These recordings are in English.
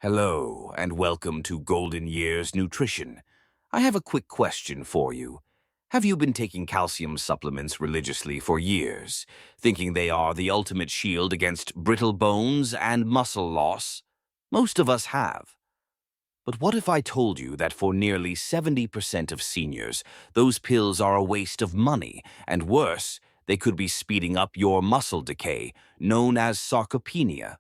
Hello, and welcome to Golden Years Nutrition. I have a quick question for you. Have you been taking calcium supplements religiously for years, thinking they are the ultimate shield against brittle bones and muscle loss? Most of us have. But what if I told you that for nearly 70% of seniors, those pills are a waste of money, and worse, they could be speeding up your muscle decay, known as sarcopenia?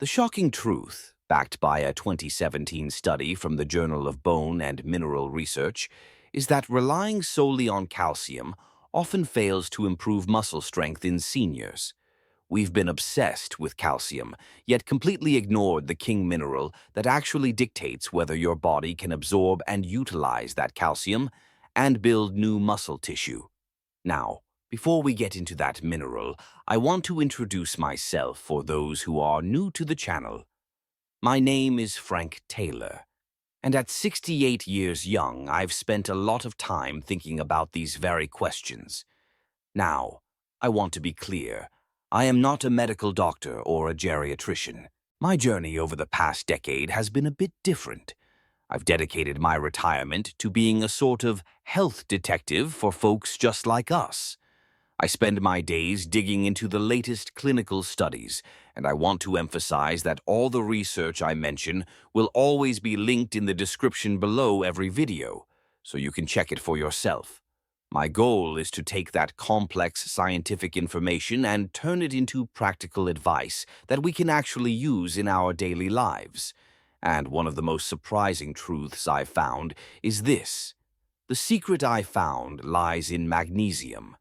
The shocking truth, backed by a 2017 study from the Journal of Bone and Mineral Research, is that relying solely on calcium often fails to improve muscle strength in seniors. We've been obsessed with calcium, yet completely ignored the king mineral that actually dictates whether your body can absorb and utilize that calcium and build new muscle tissue. Now, before we get into that mineral, I want to introduce myself for those who are new to the channel. My name is Frank Taylor, and at 68 years young, I've spent a lot of time thinking about these very questions. Now, I want to be clear. I am not a medical doctor or a geriatrician. My journey over the past decade has been a bit different. I've dedicated my retirement to being a sort of health detective for folks just like us. I spend my days digging into the latest clinical studies, and I want to emphasize that all the research I mention will always be linked in the description below every video, so you can check it for yourself. My goal is to take that complex scientific information and turn it into practical advice that we can actually use in our daily lives. And one of the most surprising truths I've found is this. The secret I found lies in magnesium.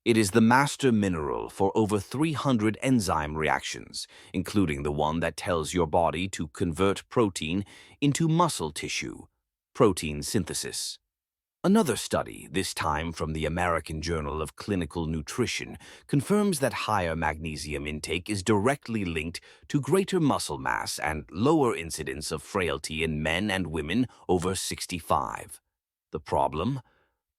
It is the master mineral for over 300 enzyme reactions, including the one that tells your body to convert protein into muscle tissue, protein synthesis. Another study, this time from the American Journal of Clinical Nutrition, confirms that higher magnesium intake is directly linked to greater muscle mass and lower incidence of frailty in men and women over 65. The problem?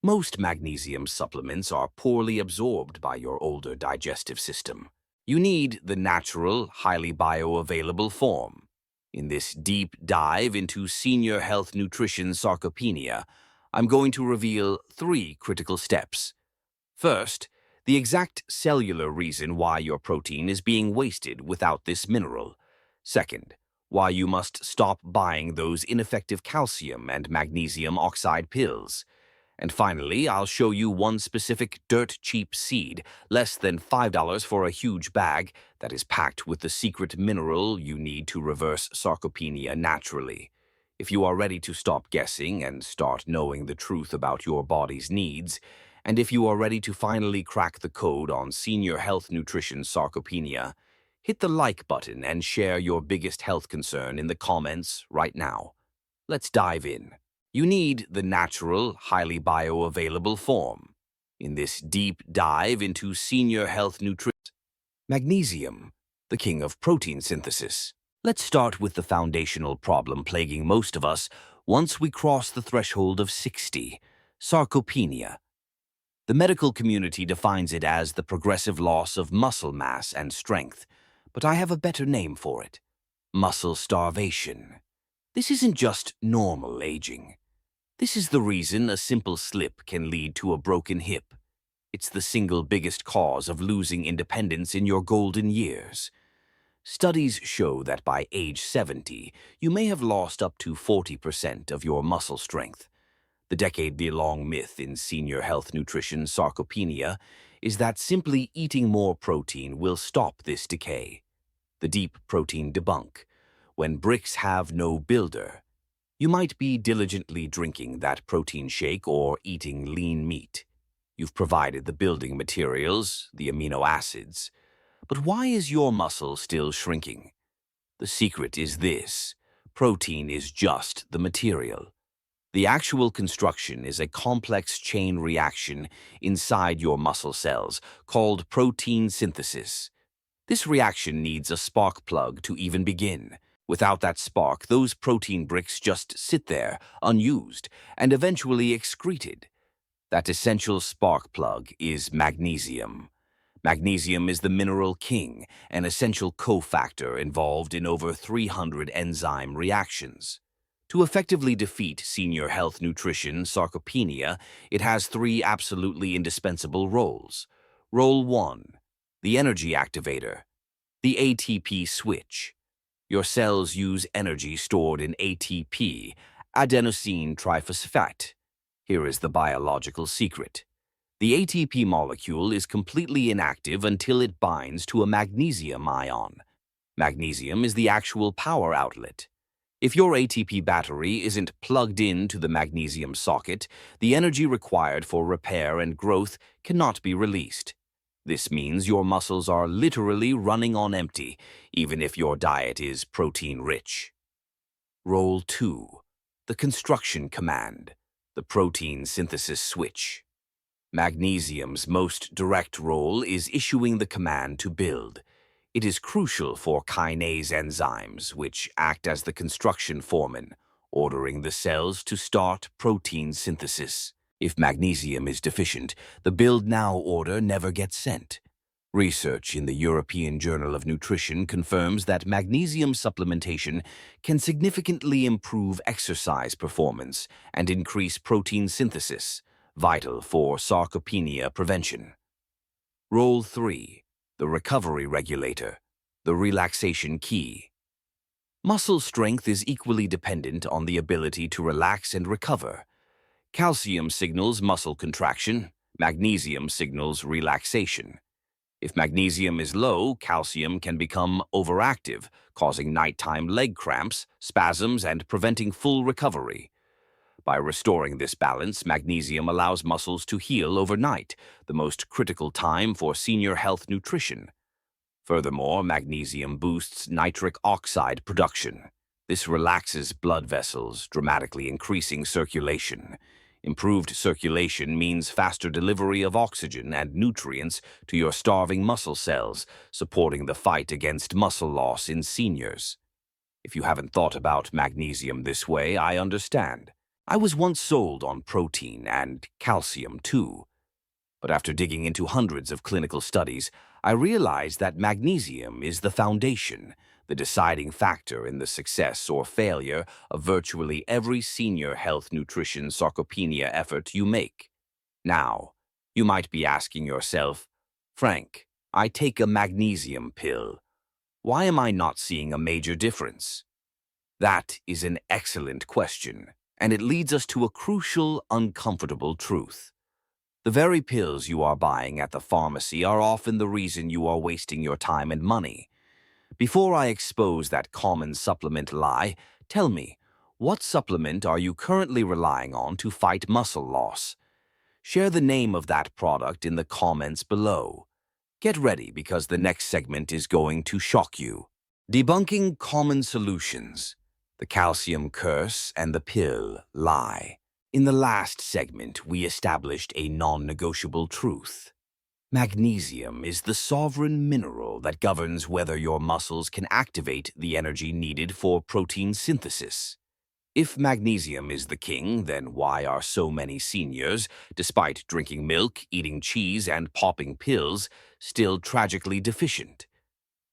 Most magnesium supplements are poorly absorbed by your older digestive system. You need the natural, highly bioavailable form. In this deep dive into senior health nutrition sarcopenia, I'm going to reveal 3 critical steps. First, the exact cellular reason why your protein is being wasted without this mineral. Second, why you must stop buying those ineffective calcium and magnesium oxide pills. And finally, I'll show you one specific dirt-cheap seed, less than $5 for a huge bag, that is packed with the secret mineral you need to reverse sarcopenia naturally. If you are ready to stop guessing and start knowing the truth about your body's needs, and if you are ready to finally crack the code on senior health nutrition sarcopenia, hit the like button and share your biggest health concern in the comments right now. Let's dive in. You need the natural, highly bioavailable form. In this deep dive into senior health nutrition, magnesium, the king of protein synthesis. Let's start with the foundational problem plaguing most of us once we cross the threshold of 60, sarcopenia. The medical community defines it as the progressive loss of muscle mass and strength, but I have a better name for it: muscle starvation. This isn't just normal aging. This is the reason a simple slip can lead to a broken hip. It's the single biggest cause of losing independence in your golden years. Studies show that by age 70, you may have lost up to 40% of your muscle strength. The decade-long myth in senior health nutrition sarcopenia is that simply eating more protein will stop this decay. The deep protein debunk. When bricks have no builder, you might be diligently drinking that protein shake or eating lean meat. You've provided the building materials, the amino acids. But why is your muscle still shrinking? The secret is this: protein is just the material. The actual construction is a complex chain reaction inside your muscle cells called protein synthesis. This reaction needs a spark plug to even begin. Without that spark, those protein bricks just sit there, unused, and eventually excreted. That essential spark plug is magnesium. Magnesium is the mineral king, an essential cofactor involved in over 300 enzyme reactions. To effectively defeat senior health nutrition sarcopenia, it has three absolutely indispensable roles. Role 1. The energy activator. The ATP switch. Your cells use energy stored in ATP, adenosine triphosphate. Here is the biological secret. The ATP molecule is completely inactive until it binds to a magnesium ion. Magnesium is the actual power outlet. If your ATP battery isn't plugged into the magnesium socket, the energy required for repair and growth cannot be released. This means your muscles are literally running on empty, even if your diet is protein-rich. Role 2. The construction command, the protein synthesis switch. Magnesium's most direct role is issuing the command to build. It is crucial for kinase enzymes, which act as the construction foreman, ordering the cells to start protein synthesis. If magnesium is deficient, the build now order never gets sent. Research in the European Journal of Nutrition confirms that magnesium supplementation can significantly improve exercise performance and increase protein synthesis, vital for sarcopenia prevention. Role 3. The recovery regulator, the relaxation key. Muscle strength is equally dependent on the ability to relax and recover. Calcium signals muscle contraction, magnesium signals relaxation. If magnesium is low, calcium can become overactive, causing nighttime leg cramps, spasms, and preventing full recovery. By restoring this balance, magnesium allows muscles to heal overnight, the most critical time for senior health nutrition. Furthermore, magnesium boosts nitric oxide production. This relaxes blood vessels, dramatically increasing circulation. Improved circulation means faster delivery of oxygen and nutrients to your starving muscle cells, supporting the fight against muscle loss in seniors. If you haven't thought about magnesium this way, I understand. I was once sold on protein and calcium too. But after digging into hundreds of clinical studies, I realized that magnesium is the foundation, the deciding factor in the success or failure of virtually every senior health nutrition sarcopenia effort you make. Now, you might be asking yourself, Frank, I take a magnesium pill. Why am I not seeing a major difference? That is an excellent question, and it leads us to a crucial, uncomfortable truth. The very pills you are buying at the pharmacy are often the reason you are wasting your time and money. Before I expose that common supplement lie, tell me, what supplement are you currently relying on to fight muscle loss? Share the name of that product in the comments below. Get ready because the next segment is going to shock you. Debunking common solutions. The calcium curse and the pill lie. In the last segment, we established a non-negotiable truth. Magnesium is the sovereign mineral that governs whether your muscles can activate the energy needed for protein synthesis. If magnesium is the king, then why are so many seniors, despite drinking milk, eating cheese, and popping pills, still tragically deficient?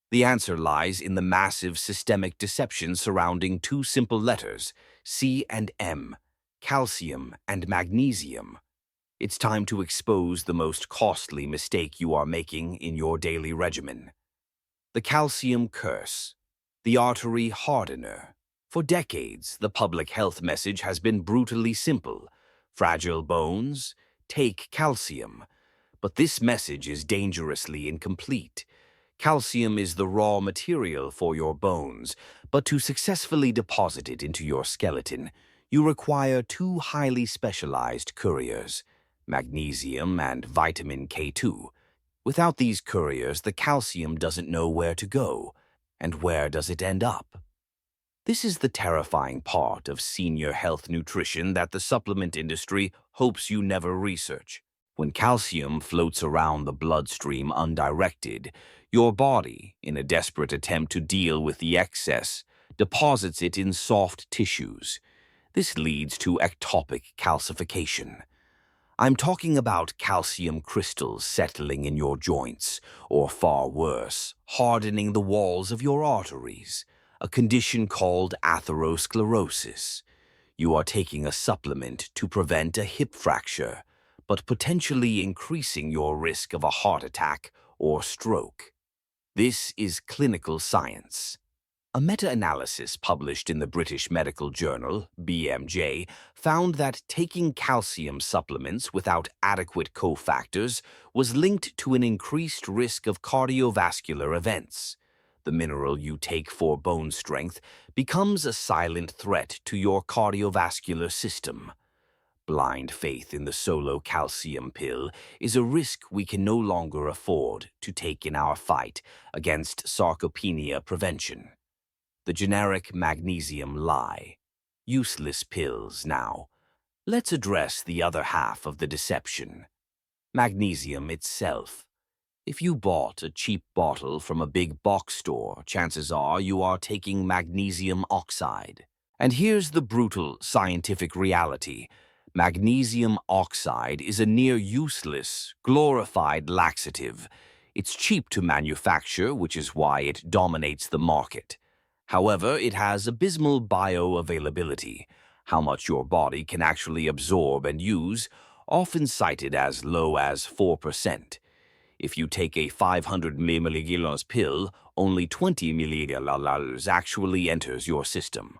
The answer lies in the massive systemic deception surrounding two simple letters, C and M, calcium and magnesium. It's time to expose the most costly mistake you are making in your daily regimen. The calcium curse, the artery hardener. For decades, the public health message has been brutally simple. Fragile bones, take calcium. But this message is dangerously incomplete. Calcium is the raw material for your bones, but to successfully deposit it into your skeleton, you require two highly specialized couriers, magnesium and vitamin K2. Without these couriers, the calcium doesn't know where to go, and where does it end up? This is the terrifying part of senior health nutrition that the supplement industry hopes you never research. When calcium floats around the bloodstream undirected, your body, in a desperate attempt to deal with the excess, deposits it in soft tissues. This leads to ectopic calcification. I'm talking about calcium crystals settling in your joints, or far worse, hardening the walls of your arteries, a condition called atherosclerosis. You are taking a supplement to prevent a hip fracture, but potentially increasing your risk of a heart attack or stroke. This is clinical science. A meta-analysis published in the British Medical Journal, BMJ, found that taking calcium supplements without adequate cofactors was linked to an increased risk of cardiovascular events. The mineral you take for bone strength becomes a silent threat to your cardiovascular system. Blind faith in the solo calcium pill is a risk we can no longer afford to take in our fight against sarcopenia prevention. The generic magnesium lie. Useless pills now. Let's address the other half of the deception. Magnesium itself. If you bought a cheap bottle from a big box store, chances are you are taking magnesium oxide. And here's the brutal scientific reality. Magnesium oxide is a near-useless, glorified laxative. It's cheap to manufacture, which is why it dominates the market. However, it has abysmal bioavailability, how much your body can actually absorb and use, often cited as low as 4%. If you take a 500 mg pill, only 20 mg actually enters your system.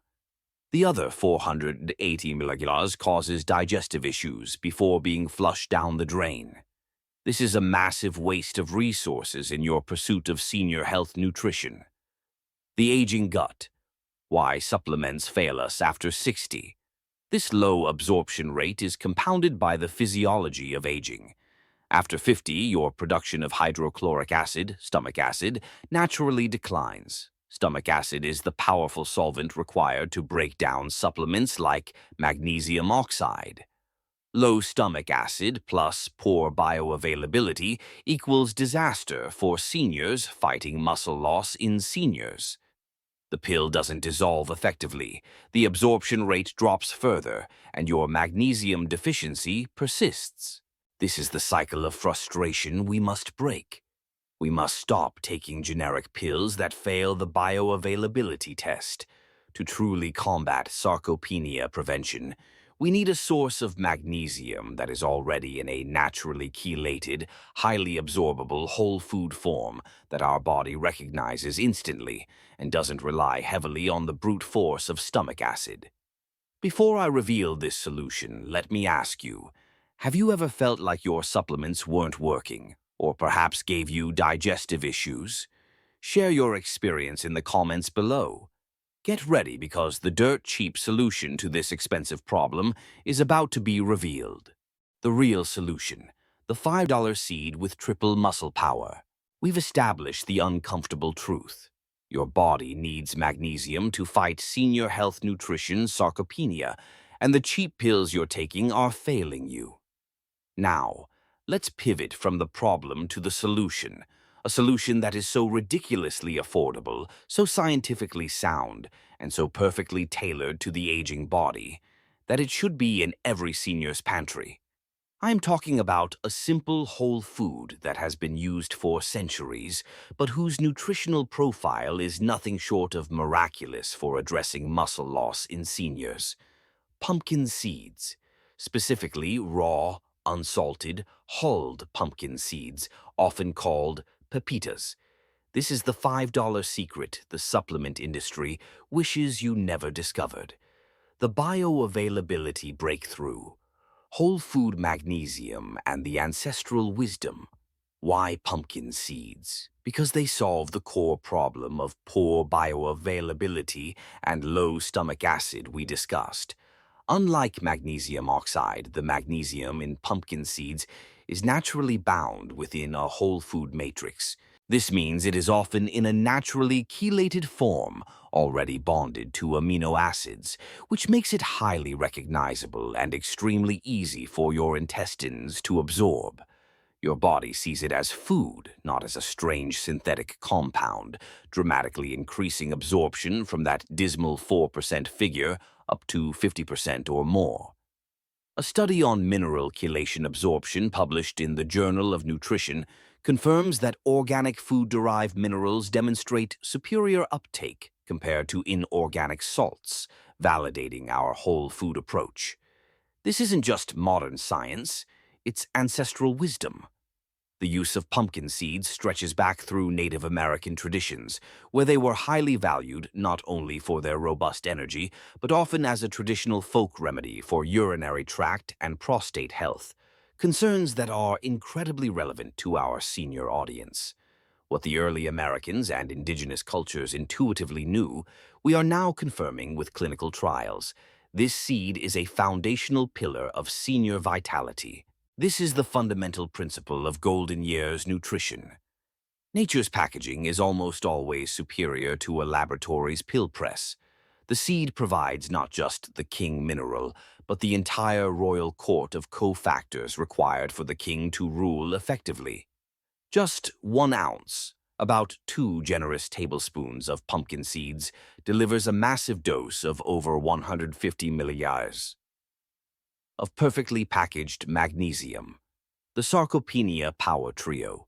The other 480 mg causes digestive issues before being flushed down the drain. This is a massive waste of resources in your pursuit of senior health nutrition. The aging gut. Why supplements fail us after 60. This low absorption rate is compounded by the physiology of aging. After 50, your production of hydrochloric acid, stomach acid, naturally declines. Stomach acid is the powerful solvent required to break down supplements like magnesium oxide. Low stomach acid plus poor bioavailability equals disaster for seniors fighting muscle loss in seniors. The pill doesn't dissolve effectively, the absorption rate drops further, and your magnesium deficiency persists. This is the cycle of frustration we must break. We must stop taking generic pills that fail the bioavailability test. To truly combat sarcopenia prevention, we need a source of magnesium that is already in a naturally chelated, highly absorbable whole food form that our body recognizes instantly and doesn't rely heavily on the brute force of stomach acid. Before I reveal this solution, let me ask you, have you ever felt like your supplements weren't working, or perhaps gave you digestive issues? Share your experience in the comments below. Get ready because the dirt-cheap solution to this expensive problem is about to be revealed. The real solution, the $5 seed with triple muscle power. We've established the uncomfortable truth. Your body needs magnesium to fight senior health nutrition sarcopenia, and the cheap pills you're taking are failing you. Now, let's pivot from the problem to the solution, a solution that is so ridiculously affordable, so scientifically sound, and so perfectly tailored to the aging body, that it should be in every senior's pantry. I'm talking about a simple whole food that has been used for centuries, but whose nutritional profile is nothing short of miraculous for addressing muscle loss in seniors. Pumpkin seeds, specifically raw, unsalted, hulled pumpkin seeds, often called pepitas. This is the $5 secret the supplement industry wishes you never discovered. The bioavailability breakthrough. Whole food magnesium and the ancestral wisdom. Why pumpkin seeds? Because they solve the core problem of poor bioavailability and low stomach acid we discussed. Unlike magnesium oxide, the magnesium in pumpkin seeds is naturally bound within a whole food matrix. This means it is often in a naturally chelated form, already bonded to amino acids, which makes it highly recognizable and extremely easy for your intestines to absorb. Your body sees it as food, not as a strange synthetic compound, dramatically increasing absorption from that dismal 4% figure up to 50% or more. A study on mineral chelation absorption published in the Journal of Nutrition confirms that organic food-derived minerals demonstrate superior uptake compared to inorganic salts, validating our whole food approach. This isn't just modern science, it's ancestral wisdom. The use of pumpkin seeds stretches back through Native American traditions, where they were highly valued not only for their robust energy, but often as a traditional folk remedy for urinary tract and prostate health, concerns that are incredibly relevant to our senior audience. What the early Americans and indigenous cultures intuitively knew, we are now confirming with clinical trials. This seed is a foundational pillar of senior vitality. This is the fundamental principle of golden years nutrition. Nature's packaging is almost always superior to a laboratory's pill press. The seed provides not just the king mineral, but the entire royal court of cofactors required for the king to rule effectively. Just 1 ounce, about 2 generous tablespoons of pumpkin seeds, delivers a massive dose of over 150 milliliters of perfectly packaged magnesium. The Sarcopenia power trio: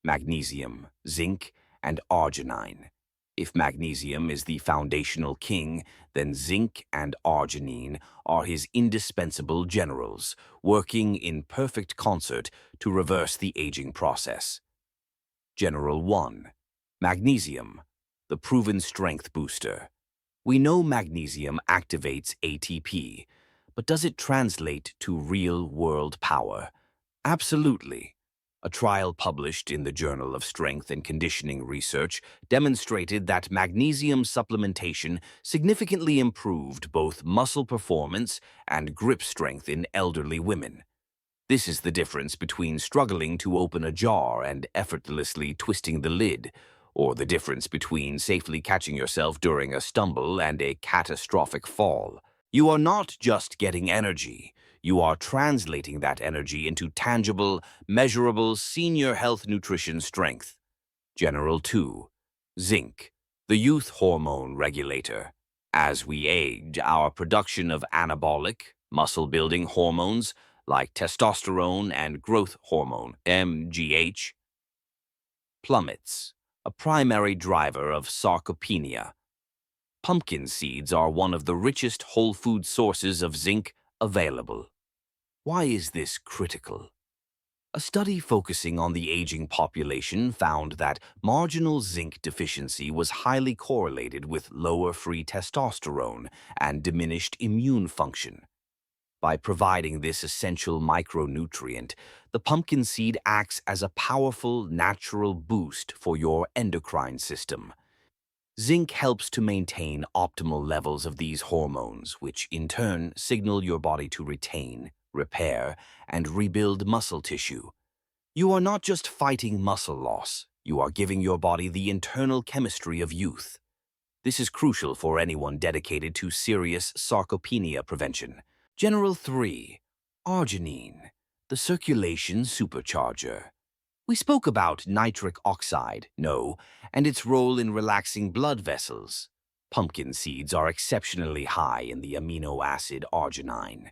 magnesium, zinc, and arginine. If magnesium is the foundational king, then zinc and arginine are his indispensable generals, working in perfect concert to reverse the aging process. General 1. Magnesium, the proven strength booster. We know magnesium activates ATP, but does it translate to real-world power? Absolutely. A trial published in the Journal of Strength and Conditioning Research demonstrated that magnesium supplementation significantly improved both muscle performance and grip strength in elderly women. This is the difference between struggling to open a jar and effortlessly twisting the lid, or the difference between safely catching yourself during a stumble and a catastrophic fall. You are not just getting energy, you are translating that energy into tangible, measurable senior health nutrition strength. General 2. Zinc, the youth hormone regulator. As we age, our production of anabolic, muscle-building hormones like testosterone and growth hormone, MGH, plummets, a primary driver of sarcopenia. Pumpkin seeds are one of the richest whole food sources of zinc available. Why is this critical? A study focusing on the aging population found that marginal zinc deficiency was highly correlated with lower free testosterone and diminished immune function. By providing this essential micronutrient, the pumpkin seed acts as a powerful natural boost for your endocrine system. Zinc helps to maintain optimal levels of these hormones, which in turn signal your body to retain, repair, and rebuild muscle tissue. You are not just fighting muscle loss, you are giving your body the internal chemistry of youth. This is crucial for anyone dedicated to serious sarcopenia prevention. General 3. Arginine, the circulation supercharger. We spoke about nitric oxide, and its role in relaxing blood vessels. Pumpkin seeds are exceptionally high in the amino acid arginine.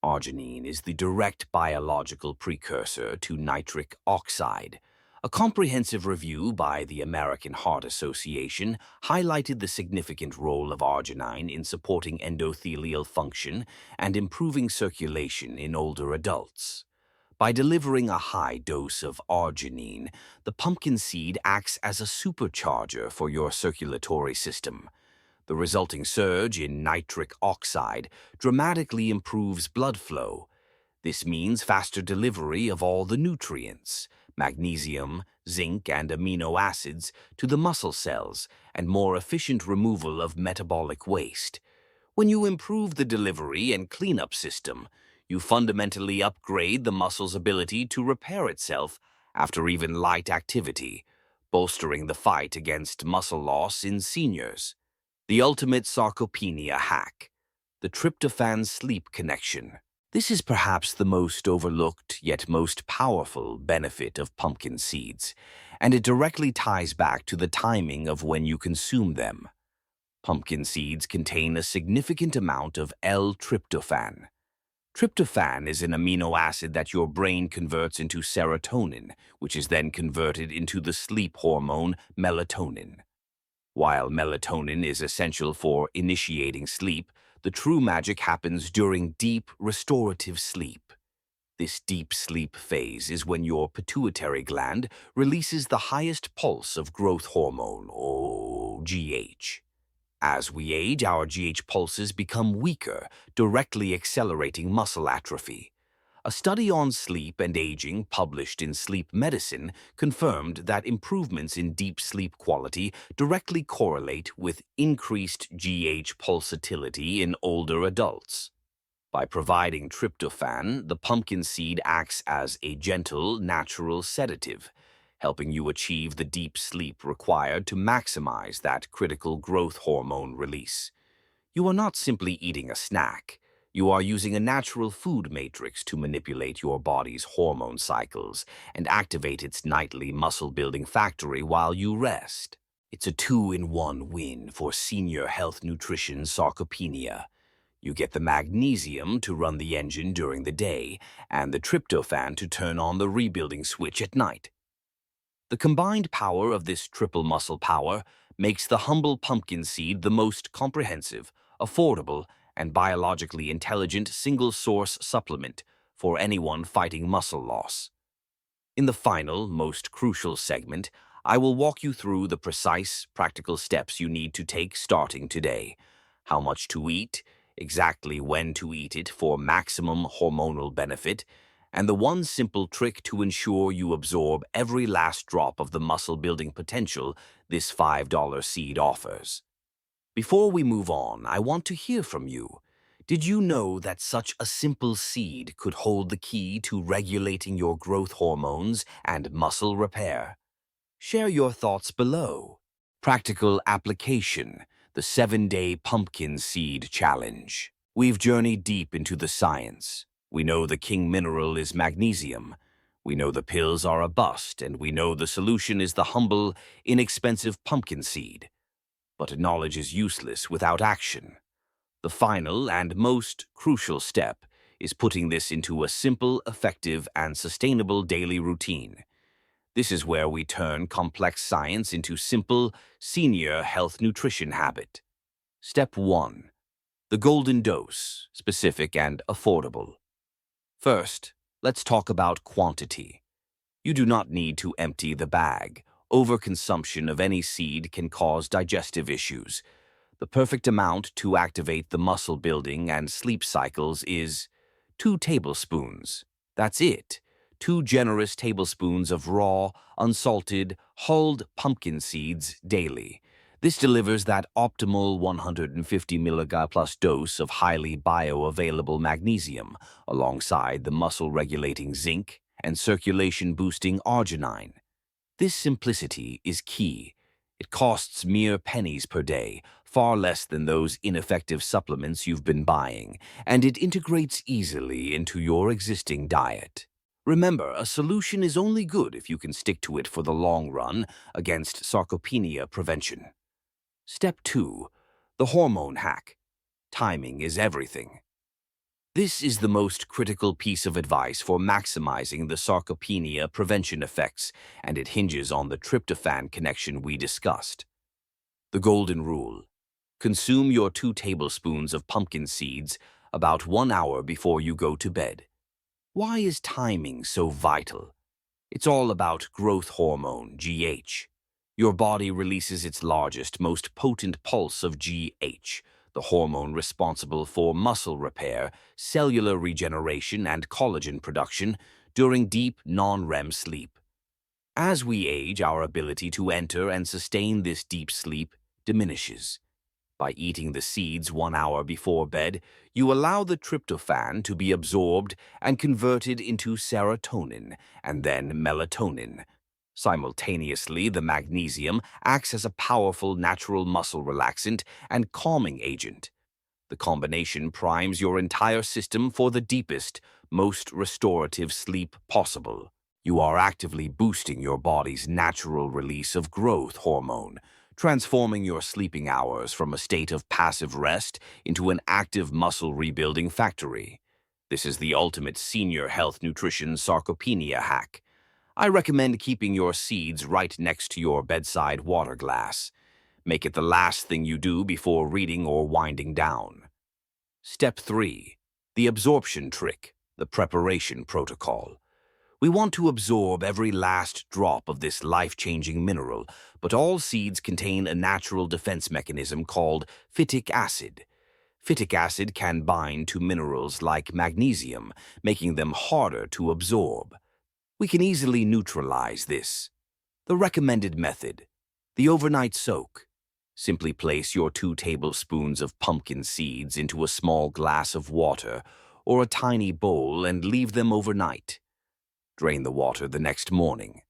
Arginine is the direct biological precursor to nitric oxide. A comprehensive review by the American Heart Association highlighted the significant role of arginine in supporting endothelial function and improving circulation in older adults. By delivering a high dose of arginine, the pumpkin seed acts as a supercharger for your circulatory system. The resulting surge in nitric oxide dramatically improves blood flow. This means faster delivery of all the nutrients, magnesium, zinc, and amino acids, to the muscle cells, and more efficient removal of metabolic waste. When you improve the delivery and cleanup system, you fundamentally upgrade the muscle's ability to repair itself after even light activity, bolstering the fight against muscle loss in seniors. The ultimate sarcopenia hack: the tryptophan-sleep connection. This is perhaps the most overlooked yet most powerful benefit of pumpkin seeds, and it directly ties back to the timing of when you consume them. Pumpkin seeds contain a significant amount of L-tryptophan. Tryptophan is an amino acid that your brain converts into serotonin, which is then converted into the sleep hormone melatonin. While melatonin is essential for initiating sleep, the true magic happens during deep, restorative sleep. This deep sleep phase is when your pituitary gland releases the highest pulse of growth hormone, or GH. As we age, our GH pulses become weaker, directly accelerating muscle atrophy. A study on sleep and aging published in Sleep Medicine confirmed that improvements in deep sleep quality directly correlate with increased GH pulsatility in older adults. By providing tryptophan, the pumpkin seed acts as a gentle, natural sedative, helping you achieve the deep sleep required to maximize that critical growth hormone release. You are not simply eating a snack. You are using a natural food matrix to manipulate your body's hormone cycles and activate its nightly muscle-building factory while you rest. It's a two-in-one win for senior health nutrition sarcopenia. You get the magnesium to run the engine during the day and the tryptophan to turn on the rebuilding switch at night. The combined power of this triple muscle power makes the humble pumpkin seed the most comprehensive, affordable, and biologically intelligent single-source supplement for anyone fighting muscle loss. In the final, most crucial segment, I will walk you through the precise, practical steps you need to take starting today. How much to eat, exactly when to eat it for maximum hormonal benefit, and the one simple trick to ensure you absorb every last drop of the muscle-building potential this $5 seed offers. Before we move on, I want to hear from you. Did you know that such a simple seed could hold the key to regulating your growth hormones and muscle repair? Share your thoughts below. Practical application: the 7-day pumpkin seed challenge. We've journeyed deep into the science. We know the king mineral is magnesium. We know the pills are a bust, and we know the solution is the humble, inexpensive pumpkin seed. But knowledge is useless without action. The final and most crucial step is putting this into a simple, effective, and sustainable daily routine. This is where we turn complex science into simple, senior health nutrition habit. Step 1. The golden dose, specific and affordable. First, let's talk about quantity. You do not need to empty the bag. Overconsumption of any seed can cause digestive issues. The perfect amount to activate the muscle building and sleep cycles is 2 tablespoons. That's it. 2 generous tablespoons of raw, unsalted, hulled pumpkin seeds daily. This delivers that optimal 150 mg plus dose of highly bioavailable magnesium, alongside the muscle-regulating zinc and circulation-boosting arginine. This simplicity is key. It costs mere pennies per day, far less than those ineffective supplements you've been buying, and it integrates easily into your existing diet. Remember, a solution is only good if you can stick to it for the long run against sarcopenia prevention. Step 2. The hormone hack. Timing is everything. This is the most critical piece of advice for maximizing the sarcopenia prevention effects, and it hinges on the tryptophan connection we discussed. The golden rule: consume your 2 tablespoons of pumpkin seeds about 1 hour before you go to bed. Why is timing so vital? It's all about growth hormone, GH. Your body releases its largest, most potent pulse of GH, the hormone responsible for muscle repair, cellular regeneration, and collagen production during deep, non-REM sleep. As we age, our ability to enter and sustain this deep sleep diminishes. By eating the seeds 1 hour before bed, you allow the tryptophan to be absorbed and converted into serotonin and then melatonin. Simultaneously, the magnesium acts as a powerful natural muscle relaxant and calming agent. The combination primes your entire system for the deepest, most restorative sleep possible. You are actively boosting your body's natural release of growth hormone, transforming your sleeping hours from a state of passive rest into an active muscle rebuilding factory. This is the ultimate senior health nutrition sarcopenia hack. I recommend keeping your seeds right next to your bedside water glass. Make it the last thing you do before reading or winding down. Step 3. The absorption trick, the preparation protocol. We want to absorb every last drop of this life-changing mineral, but all seeds contain a natural defense mechanism called phytic acid. Phytic acid can bind to minerals like magnesium, making them harder to absorb. We can easily neutralize this. The recommended method: the overnight soak. Simply place your 2 tablespoons of pumpkin seeds into a small glass of water or a tiny bowl and leave them overnight. Drain the water the next morning.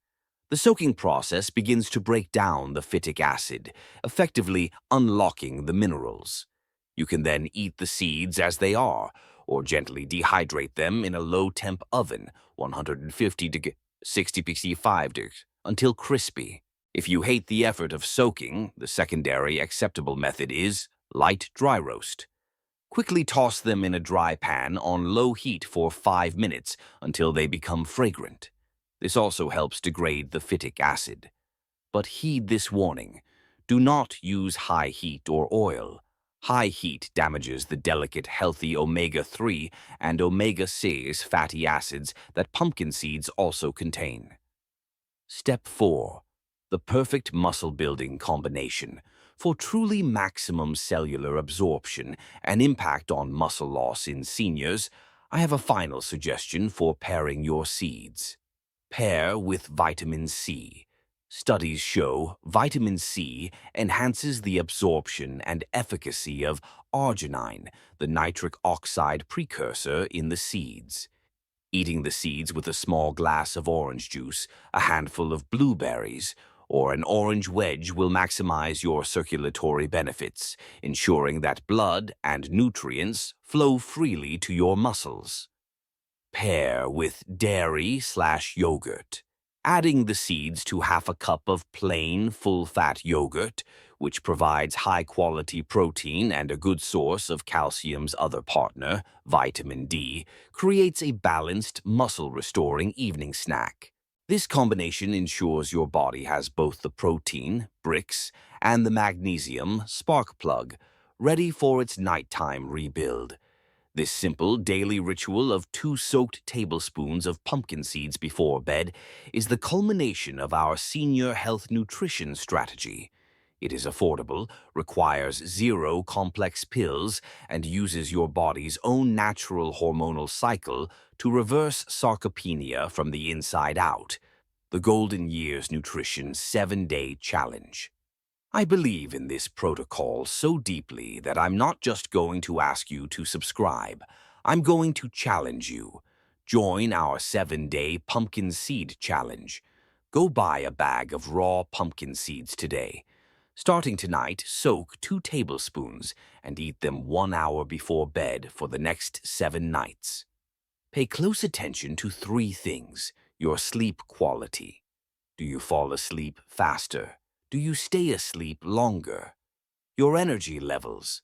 The soaking process begins to break down the phytic acid, effectively unlocking the minerals. You can then eat the seeds as they are, or gently dehydrate them in a low-temp oven, 150 to 65 degrees, until crispy. If you hate the effort of soaking, the secondary acceptable method is light dry roast. Quickly toss them in a dry pan on low heat for 5 minutes until they become fragrant. This also helps degrade the phytic acid. But heed this warning: do not use high heat or oil. High heat damages the delicate, healthy omega-3 and omega-6 fatty acids that pumpkin seeds also contain. Step 4. The perfect muscle-building combination. For truly maximum cellular absorption and impact on muscle loss in seniors, I have a final suggestion for pairing your seeds. Pair with vitamin C. Studies show vitamin C enhances the absorption and efficacy of arginine, the nitric oxide precursor in the seeds. Eating the seeds with a small glass of orange juice, a handful of blueberries, or an orange wedge will maximize your circulatory benefits, ensuring that blood and nutrients flow freely to your muscles. Pair with dairy/yogurt. Adding the seeds to half a cup of plain, full-fat yogurt, which provides high-quality protein and a good source of calcium's other partner, vitamin D, creates a balanced, muscle-restoring evening snack. This combination ensures your body has both the protein, bricks, and the magnesium, spark plug, ready for its nighttime rebuild. This simple daily ritual of 2 soaked tablespoons of pumpkin seeds before bed is the culmination of our senior health nutrition strategy. It is affordable, requires 0 complex pills, and uses your body's own natural hormonal cycle to reverse sarcopenia from the inside out. The Golden Years Nutrition 7-Day Challenge. I believe in this protocol so deeply that I'm not just going to ask you to subscribe. I'm going to challenge you. Join our 7-day pumpkin seed challenge. Go buy a bag of raw pumpkin seeds today. Starting tonight, soak 2 tablespoons and eat them 1 hour before bed for the next 7 nights. Pay close attention to 3 things: your sleep quality. Do you fall asleep faster? Do you stay asleep longer? Your energy levels.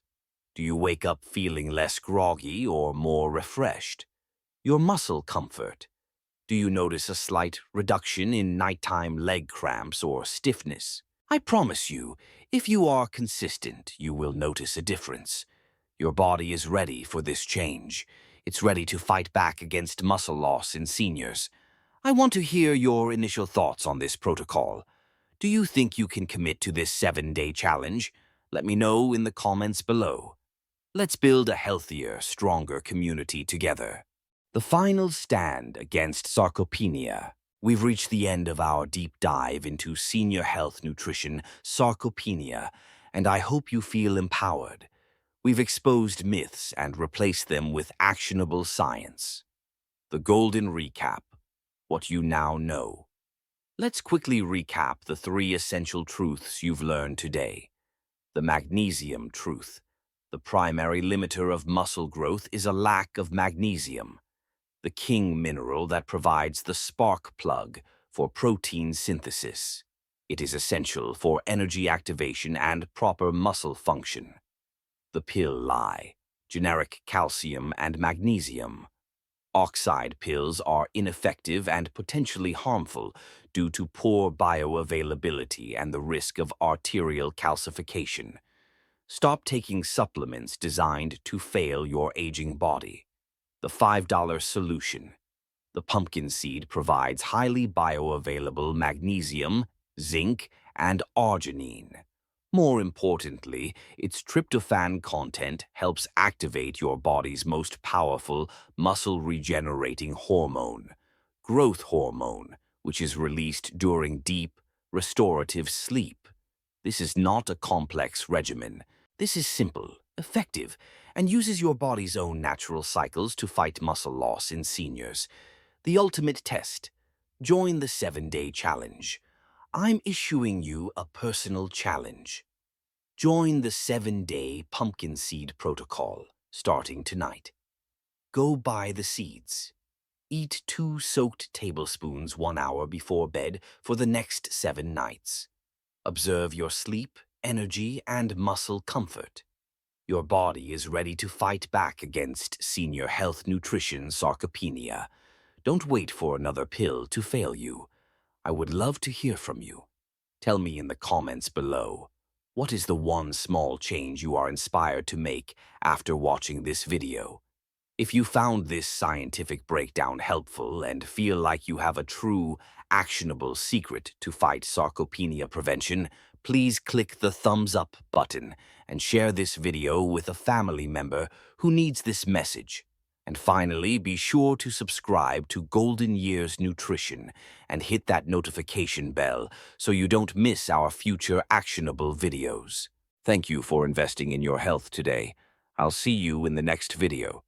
Do you wake up feeling less groggy or more refreshed? Your muscle comfort. Do you notice a slight reduction in nighttime leg cramps or stiffness? I promise you, if you are consistent, you will notice a difference. Your body is ready for this change. It's ready to fight back against muscle loss in seniors. I want to hear your initial thoughts on this protocol. Do you think you can commit to this 7-day challenge? Let me know in the comments below. Let's build a healthier, stronger community together. The final stand against sarcopenia. We've reached the end of our deep dive into senior health nutrition, sarcopenia, and I hope you feel empowered. We've exposed myths and replaced them with actionable science. The golden recap: what you now know. Let's quickly recap the 3 essential truths you've learned today. The magnesium truth. The primary limiter of muscle growth is a lack of magnesium, the king mineral that provides the spark plug for protein synthesis. It is essential for energy activation and proper muscle function. The pill lie. Generic calcium and magnesium. Oxide pills are ineffective and potentially harmful due to poor bioavailability and the risk of arterial calcification. Stop taking supplements designed to fail your aging body. The $5 solution. The pumpkin seed provides highly bioavailable magnesium, zinc, and arginine. More importantly, its tryptophan content helps activate your body's most powerful muscle-regenerating hormone, growth hormone, which is released during deep, restorative sleep. This is not a complex regimen. This is simple, effective, and uses your body's own natural cycles to fight muscle loss in seniors. The ultimate test. Join the 7-day challenge. I'm issuing you a personal challenge. Join the 7-day pumpkin seed protocol, starting tonight. Go buy the seeds. Eat 2 soaked tablespoons 1 hour before bed for the next 7 nights. Observe your sleep, energy, and muscle comfort. Your body is ready to fight back against senior health nutrition sarcopenia. Don't wait for another pill to fail you. I would love to hear from you. Tell me in the comments below, what is the one small change you are inspired to make after watching this video? If you found this scientific breakdown helpful and feel like you have a true, actionable secret to fight sarcopenia prevention, please click the thumbs up button and share this video with a family member who needs this message. And finally, be sure to subscribe to Golden Years Nutrition and hit that notification bell so you don't miss our future actionable videos. Thank you for investing in your health today. I'll see you in the next video.